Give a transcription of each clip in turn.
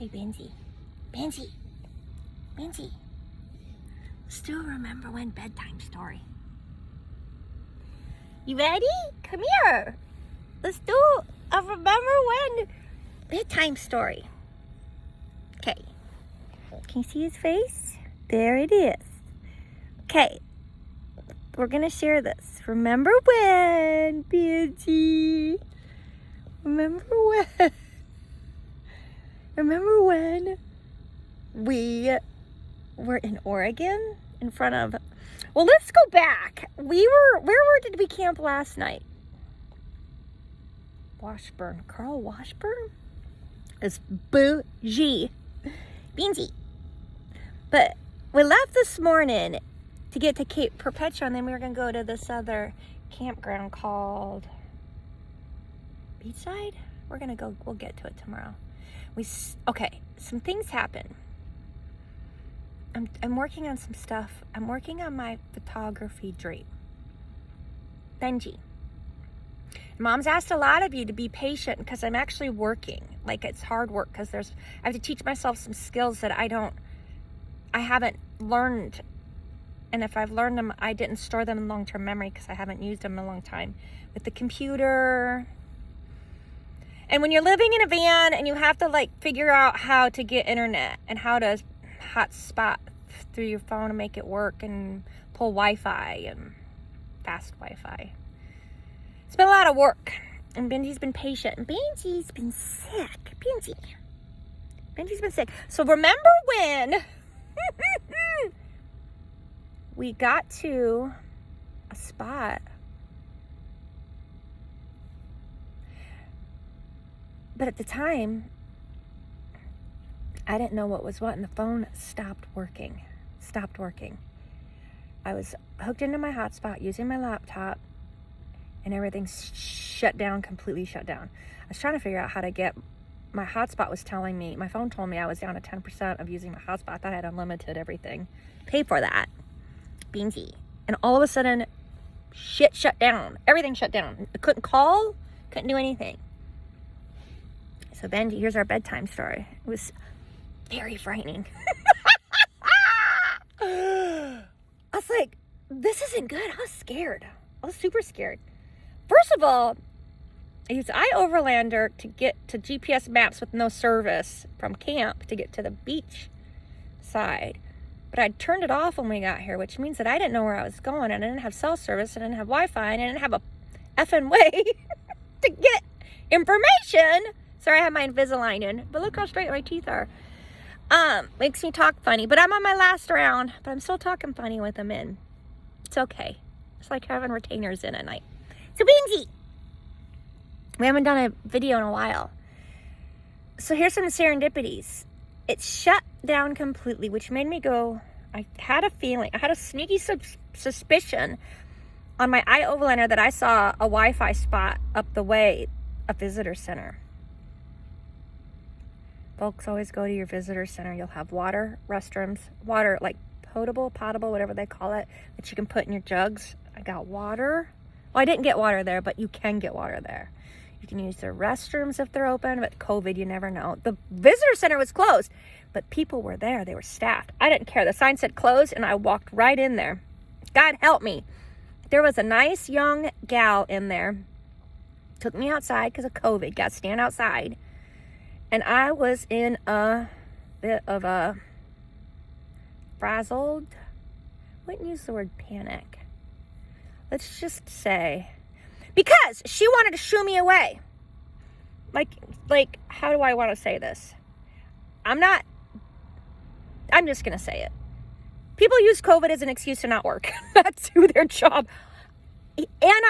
Hey, Benji. Benji. Benji. Still remember when bedtime story? You ready? Come here. Let's do a remember when bedtime story. Okay. Can you see his face? There it is. Okay. We're going to share this. Remember when, Benji? Remember when? Remember when we were in Oregon in front of... Well, let's go back. Where did we camp last night? Washburn. Carl Washburn? It's bougie. Beansy. But we left this morning to get to Cape Perpetua, and then we were going to go to this other campground called Beachside. We're going to go, we'll get to it tomorrow. Okay, some things happen. I'm working on some stuff. I'm working on my photography dream. Benji. Mom's asked a lot of you to be patient because I'm actually working. Like, it's hard work because I have to teach myself some skills that I haven't learned. And if I've learned them, I didn't store them in long-term memory because I haven't used them in a long time. With the computer. And when you're living in a van and you have to like figure out how to get internet and how to hotspot through your phone to make it work and pull Wi-Fi and fast Wi-Fi. It's been a lot of work. And Benji's been patient. And Benji's been sick. Benji's been sick. So remember when we got to a spot. But at the time, I didn't know what was what, and the phone stopped working. I was hooked into my hotspot using my laptop, and everything shut down, completely shut down. I was trying to figure out how to get, my hotspot was telling me, my phone told me I was down to 10% of using my hotspot. I thought I had unlimited everything. Paid for that. Beansy. And all of a sudden, shit shut down. Everything shut down. I couldn't call, couldn't do anything. So Benji, here's our bedtime story. It was very frightening. I was like, this isn't good. I was scared. I was super scared. First of all, I used iOverlander to get to GPS maps with no service from camp to get to the beach side. But I'd turned it off when we got here, which means that I didn't know where I was going. And I didn't have cell service. I didn't have Wi-Fi. And I didn't have a effing way to get information. Sorry, I have my Invisalign in, but look how straight my teeth are. Makes me talk funny, but I'm on my last round, but I'm still talking funny with them in. It's okay. It's like having retainers in at night. So Beansy, we haven't done a video in a while. So here's some serendipities. It shut down completely, which made me go, I had a feeling, I had a sneaky suspicion on my iOverlander that I saw a Wi-Fi spot up the way, a visitor center. Folks, always go to your visitor center. You'll have water, restrooms, water, like potable, whatever they call it, that you can put in your jugs. I got water. Well, I didn't get water there, but you can get water there. You can use the restrooms if they're open, but COVID, you never know. The visitor center was closed, but people were there. They were staffed. I didn't care. The sign said closed, and I walked right in there. God help me. There was a nice young gal in there. Took me outside because of COVID. Got to stand outside. And I was in a bit of a frazzled, wouldn't use the word panic. Let's just say, because she wanted to shoo me away. Like, how do I want to say this? I'm just going to say it. People use COVID as an excuse to not work, not do their job. And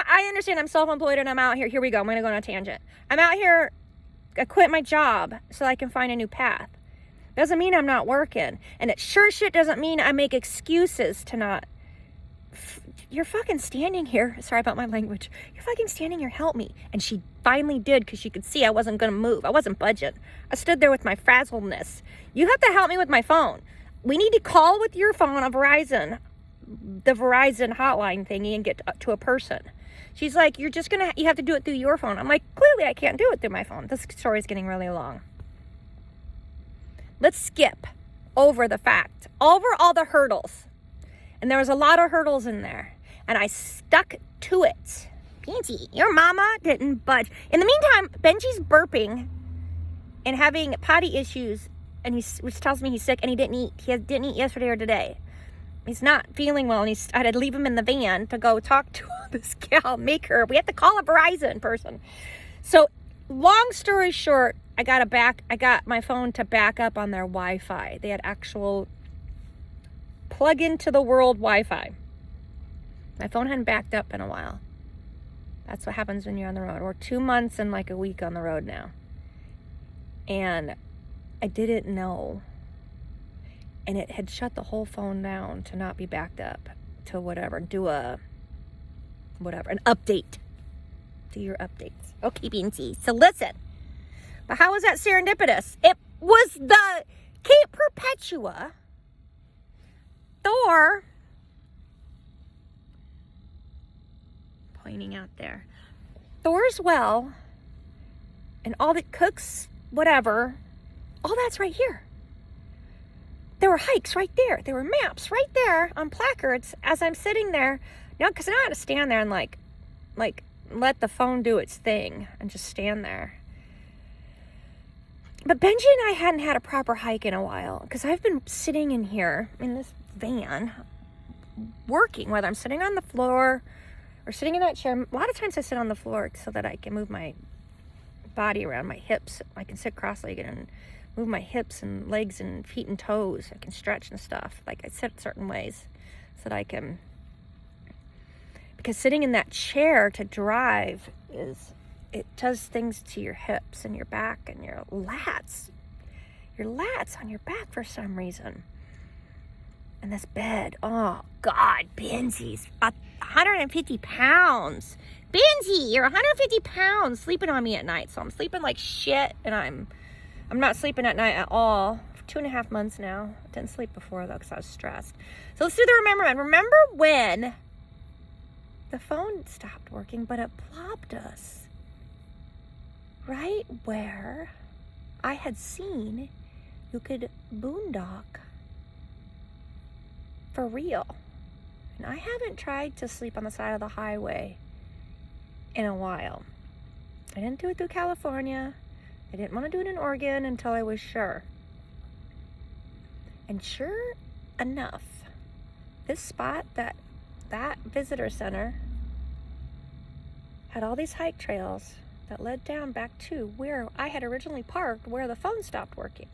I understand I'm self-employed and I'm out here. Here we go. I'm going to go on a tangent. I'm out here. I quit my job so I can find a new path. Doesn't mean I'm not working. And it sure shit doesn't mean I make excuses to not. You're fucking standing here. Sorry about my language. You're fucking standing here. Help me. And she finally did because she could see I wasn't going to move. I wasn't budging. I stood there with my frazzledness. You have to help me with my phone. We need to call with your phone on Verizon, the Verizon hotline thingy, and get to a person. She's like, you have to do it through your phone. I'm like, clearly I can't do it through my phone. This story is getting really long. let's skip over the fact, over all the hurdles. And there was a lot of hurdles in there. And I stuck to it. Benji, your mama didn't budge. In the meantime, Benji's burping and having potty issues, and which tells me he's sick, and he didn't eat. He didn't eat yesterday or today. He's not feeling well, and I had to leave him in the van to go talk to this gal, we have to call a Verizon person. So, long story short, I got my phone to back up on their Wi-Fi. They had actual plug into the world Wi-Fi. My phone hadn't backed up in a while. That's what happens when you're on the road. We're 2 months and like a week on the road now. And I didn't know. And it had shut the whole phone down to not be backed up to whatever. Do an update. Do your updates. Okay, Benji. So listen. But how was that serendipitous? It was the Cape Perpetua, Thor, pointing out there, Thor's well, and all the cooks, whatever, all that's right here. There were hikes right there. There were maps right there on placards as I'm sitting there. No, because I don't have to stand there and like let the phone do its thing and just stand there. But Benji and I hadn't had a proper hike in a while because I've been sitting in here in this van working, whether I'm sitting on the floor or sitting in that chair. A lot of times I sit on the floor so that I can move my body around, my hips. I can sit cross-legged and move my hips and legs and feet and toes. I can stretch and stuff. Like I sit certain ways so that I can, because sitting in that chair to drive it does things to your hips and your back and your lats on your back for some reason. And this bed, oh God, Benzi's 150 pounds. Benji, you're 150 pounds sleeping on me at night. So I'm sleeping like shit, and I'm not sleeping at night at all for 2.5 months now. I didn't sleep before though because I was stressed. So let's do the remember. And remember when the phone stopped working, but it plopped us right where I had seen you could boondock for real. And I haven't tried to sleep on the side of the highway in a while. I didn't do it through California. I didn't want to do it in Oregon until I was sure. And sure enough, this spot, that visitor center, had all these hike trails that led down back to where I had originally parked, where the phone stopped working,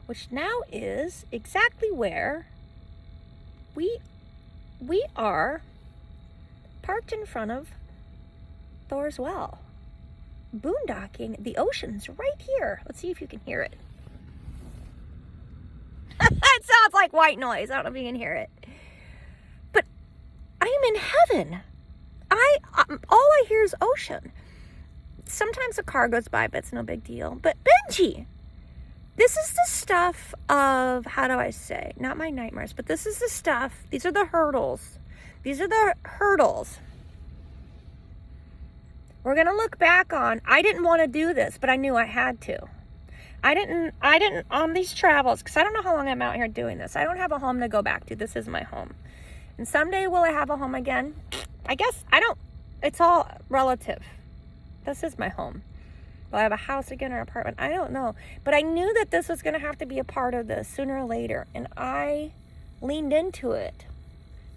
which now is exactly where we are parked in front of Thor's well. Boondocking, the ocean's right here. Let's see if you can hear it. It sounds like white noise. I don't know if you can hear it. But I am in heaven. All I hear is ocean. Sometimes a car goes by, but it's no big deal. But Benji, this is the stuff of, how do I say, not my nightmares, but this is the stuff, these are the hurdles. These are the hurdles we're going to look back on. I didn't want to do this, but I knew I had to. I didn't on these travels, because I don't know how long I'm out here doing this. I don't have a home to go back to. This is my home. And someday will I have a home again? I guess I don't. It's all relative. This is my home. Will I have a house again or apartment? I don't know. But I knew that this was going to have to be a part of this sooner or later. And I leaned into it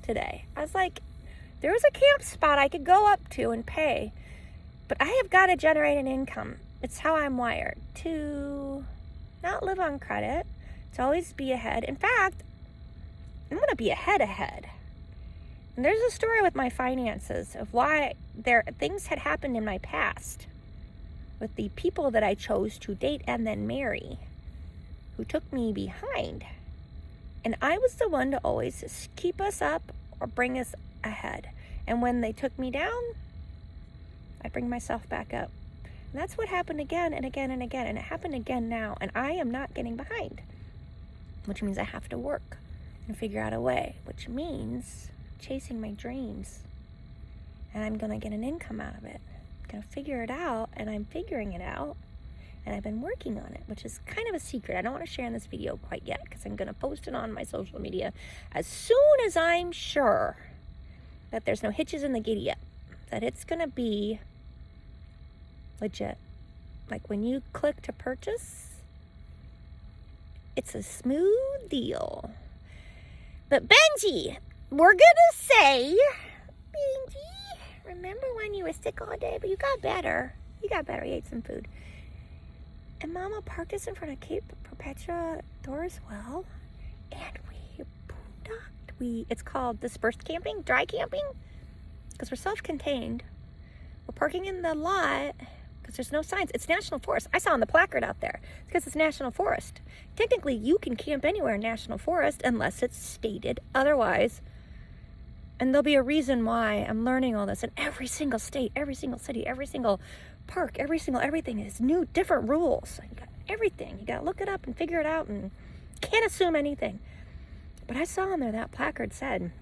today. I was like, there was a camp spot I could go up to and pay. But I have got to generate an income. It's how I'm wired. To not live on credit. To always be ahead. In fact, I'm going to be ahead. And there's a story with my finances of why things had happened in my past with the people that I chose to date and then marry, who took me behind. And I was the one to always keep us up or bring us ahead. And when they took me down, I'd bring myself back up. And that's what happened again and again and again. And it happened again now. And I am not getting behind, which means I have to work and figure out a way, which means chasing my dreams. And I'm going to get an income out of it. I'm going to figure it out, and I'm figuring it out. And I've been working on it, which is kind of a secret. I don't want to share in this video quite yet because I'm going to post it on my social media as soon as I'm sure that there's no hitches in the giddy up, that it's going to be legit. Like when you click to purchase, it's a smooth deal. But Benji, we're going to say, Benji, remember when you were sick all day, but you got better. You got better. You ate some food. And Mama parked us in front of Cape Perpetua Thor's Well, and we boondocked. It's called dispersed camping, dry camping, because we're self-contained. We're parking in the lot because there's no signs. It's National Forest. I saw on the placard out there. It's because it's National Forest. Technically, you can camp anywhere in National Forest unless it's stated otherwise. And there'll be a reason why I'm learning all this. In every single state, every single city, every single park, everything is new, different rules. You got everything. You got to look it up and figure it out and can't assume anything. But I saw on there that placard said,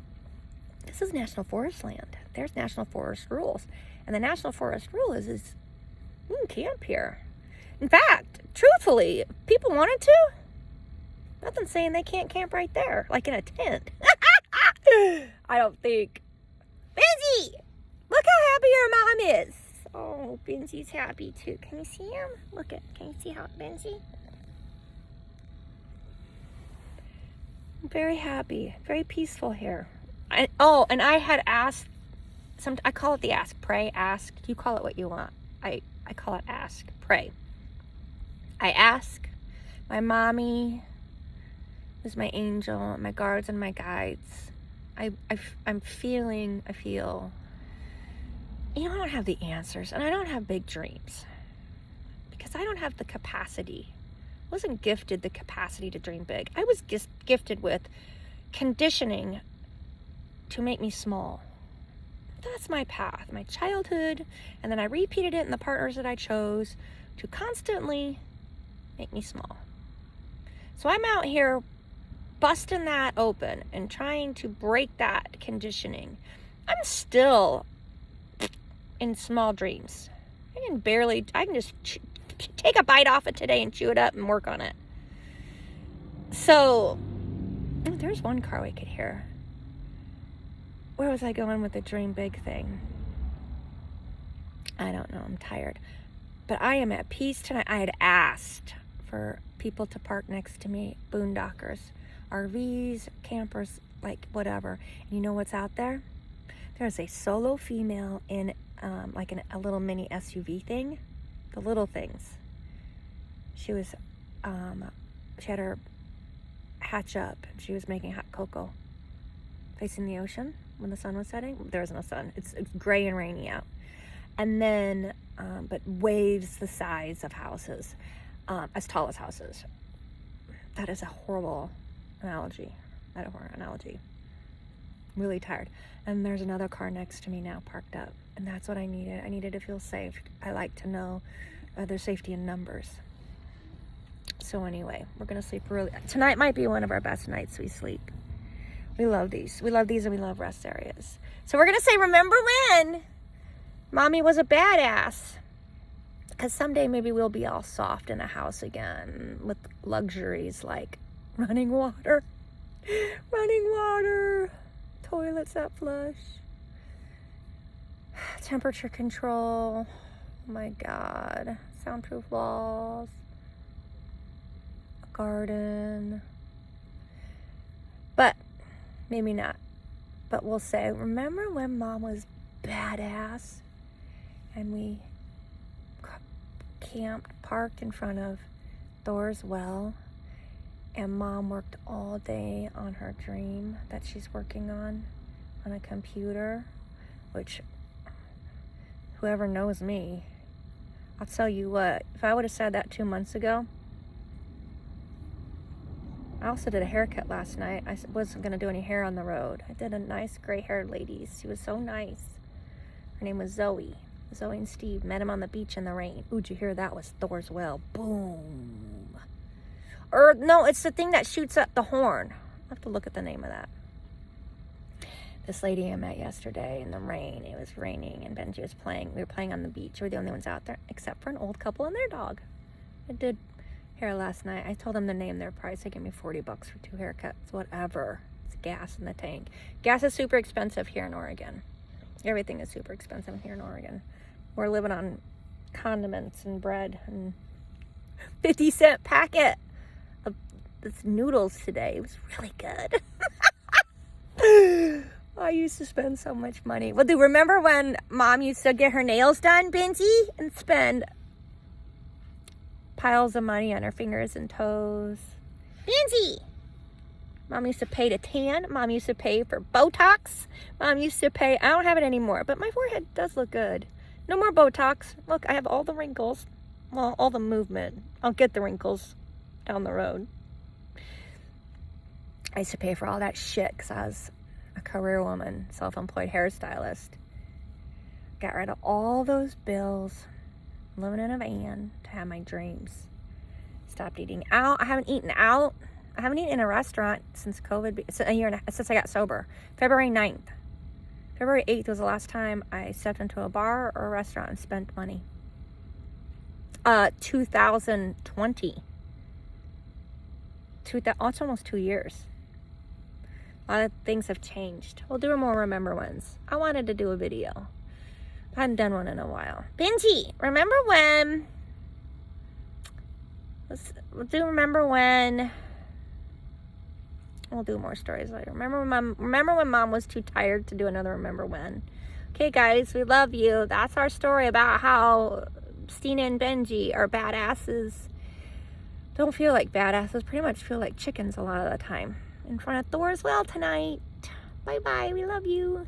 this is National Forest land. There's National Forest rules. And the National Forest rule is you can camp here. In fact, truthfully, if people wanted to, nothing's saying they can't camp right there, like in a tent. I don't think. Benji, look how happy your mom is. Oh, Benji's happy too. Can you see him? Can you see how Benji? Very happy, very peaceful here. And I had asked, I call it the ask, pray, ask. You call it what you want. I call it ask, pray. I ask my mommy, who's my angel, my guards and my guides. I feel, I don't have the answers, and I don't have big dreams because I don't have the capacity. I wasn't gifted the capacity to dream big. I was gifted with conditioning to make me small. That's my path, my childhood, and then I repeated it in the partners that I chose to constantly make me small. So I'm out here busting that open and trying to break that conditioning. I'm still in small dreams. I can just take a bite off it today and chew it up and work on it. So, there's one car we could hear. Where was I going with the dream big thing? I don't know. I'm tired. But I am at peace tonight. I had asked for people to park next to me, boondockers, RVs, campers, like whatever. And you know what's out there? There's a solo female in a little mini SUV thing. The little things. She was, she had her hatch up. And she was making hot cocoa facing the ocean when the sun was setting. There was no sun. It's gray and rainy out. And then, but waves the size of houses, as tall as houses. That is a horrible analogy. Really tired. And there's another car next to me now parked up. And that's what I needed. I needed to feel safe. I like to know there's safety in numbers. So anyway, we're going to sleep really. Tonight might be one of our best nights we sleep. We love these. We love these and we love rest areas. So we're going to say, remember when Mommy was a badass? Because someday maybe we'll be all soft in a house again with luxuries like running water, toilets that flush, temperature control, oh my God, soundproof walls, a garden. But maybe not. But we'll say, remember when Mom was badass and we camped, parked in front of Thor's Well, and Mom worked all day on her dream that she's working on a computer, which whoever knows me, I'll tell you what, if I would have said that 2 months ago. I also did a haircut last night. I wasn't going to do any hair on the road. I did a nice gray-haired lady. She was so nice. Her name was Zoe. Zoe and Steve met him on the beach in the rain. Ooh, did you hear that? Was Thor's Well. Boom. Or, no, it's the thing that shoots up the horn. I'll have to look at the name of that. This lady I met yesterday in the rain. It was raining and Benji was playing. We were playing on the beach. We were the only ones out there, except for an old couple and their dog. I did hair last night. I told them to name their price. They gave me $40 for 2 haircuts. Whatever. It's gas in the tank. Gas is super expensive here in Oregon. Everything is super expensive here in Oregon. We're living on condiments and bread and 50-cent packet of this noodles today. It was really good. I used to spend so much money. Well, do you remember when Mom used to get her nails done, Benji, and spend piles of money on her fingers and toes? Benji! Mom used to pay to tan. Mom used to pay for Botox. Mom used to pay, I don't have it anymore, but my forehead does look good. No more Botox. Look, I have all the wrinkles. Well, all the movement. I'll get the wrinkles down the road. I used to pay for all that shit because I was a career woman, self-employed hairstylist. Got rid of all those bills, living in a van to have my dreams. Stopped eating out. I haven't eaten out. I haven't eaten in a restaurant since COVID. It's a year and since I got sober. February 9th. February 8th was the last time I stepped into a bar or a restaurant and spent money. 2020. It's almost 2 years. A lot of things have changed. We'll do more remember ones. I wanted to do a video. I hadn't done one in a while. Benji, remember when... We'll do remember when... We'll do more stories later. Remember when Mom was too tired to do another remember when. Okay, guys, we love you. That's our story about how Stina and Benji are badasses. Don't feel like badasses. Pretty much feel like chickens a lot of the time. In front of Thor's well tonight. Bye-bye. We love you.